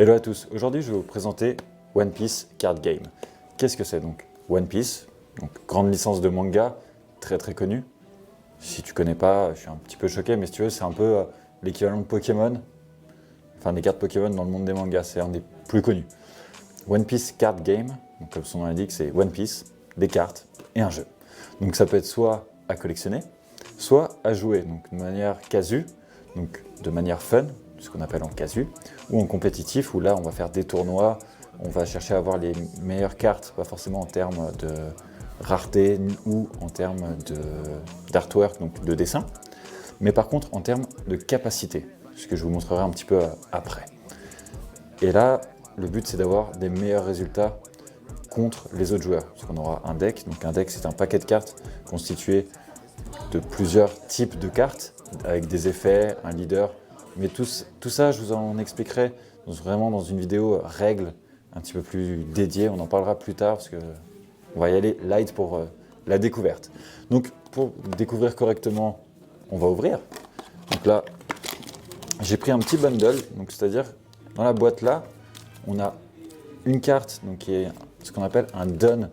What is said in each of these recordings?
Hello à tous, aujourd'hui je vais vous présenter One Piece Card Game. Qu'est-ce que c'est donc? One Piece, donc grande licence de manga, très connue. Si tu connais pas, je suis un petit peu choqué, mais si tu veux, c'est un peu l'équivalent de Pokémon. Enfin des cartes Pokémon dans le monde des mangas, c'est un des plus connus. One Piece Card Game, donc comme son nom l'indique, c'est One Piece, des cartes et un jeu. Donc ça peut être soit à collectionner, soit à jouer, donc de manière casu, donc de manière fun, ce qu'on appelle en casu, ou en compétitif, où là on va faire des tournois, on va chercher à avoir les meilleures cartes, pas forcément en termes de rareté ou en termes d'artwork, donc de dessin, mais par contre en termes de capacité, ce que je vous montrerai un petit peu après. Et là, le but c'est d'avoir des meilleurs résultats contre les autres joueurs, parce qu'on aura un deck. Donc un deck, c'est un paquet de cartes constitué de plusieurs types de cartes, avec des effets, un leader. Mais tout ça, je vous en expliquerai vraiment dans une vidéo règles, un petit peu plus dédiée. On en parlera plus tard, parce qu'on va y aller light pour la découverte. Donc pour découvrir correctement, on va ouvrir. Donc là, j'ai pris un petit bundle, donc c'est-à-dire dans la boîte là, on a une carte donc, qui est ce qu'on appelle un Don.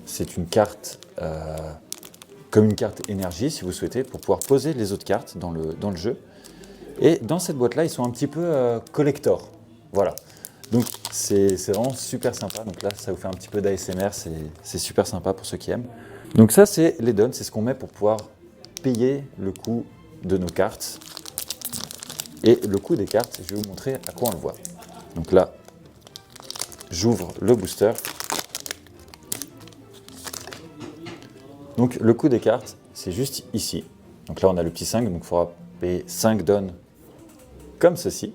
C'est une carte comme une carte énergie, si vous souhaitez, pour pouvoir poser les autres cartes dans le jeu. Et dans cette boîte-là, ils sont un petit peu collector. Voilà. Donc c'est vraiment super sympa. Donc là, ça vous fait un petit peu d'ASMR, c'est super sympa pour ceux qui aiment. Donc ça, c'est les dons, c'est ce qu'on met pour pouvoir payer le coût de nos cartes. Et le coût des cartes, je vais vous montrer à quoi on le voit. Donc là, j'ouvre le booster. Donc le coût des cartes, c'est juste ici. Donc là, on a le petit 5, donc il faudra payer 5 dons comme ceci.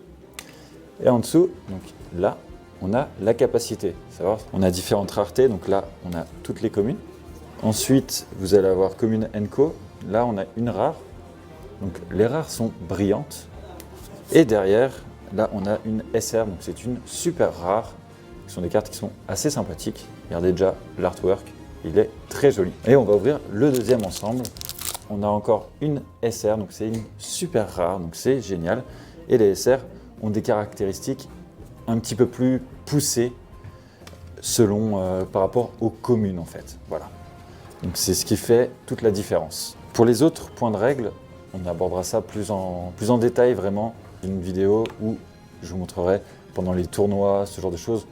Et en dessous, donc là, on a la capacité. Savoir, on a différentes raretés, donc là, on a toutes les communes. Ensuite, vous allez avoir commune Enco. Là, on a une rare. Donc les rares sont brillantes. Et derrière, là, on a une SR, donc c'est une super rare. Ce sont des cartes qui sont assez sympathiques. Regardez déjà l'artwork, il est très joli. Et on va ouvrir le deuxième ensemble. On a encore une SR, donc c'est une super rare, donc c'est génial. Et les SR ont des caractéristiques un petit peu plus poussées selon par rapport aux communes en fait. Voilà. Donc c'est ce qui fait toute la différence. Pour les autres points de règle, on abordera ça plus en détail vraiment. Une vidéo où je vous montrerai pendant les tournois, ce genre de choses,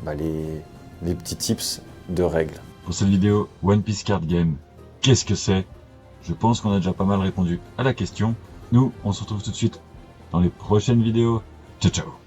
les petits tips de règles. Pour cette vidéo One Piece Card Game, qu'est-ce que c'est? Je pense qu'on a déjà pas mal répondu à la question. Nous, on se retrouve tout de suite dans les prochaines vidéos. Ciao ciao!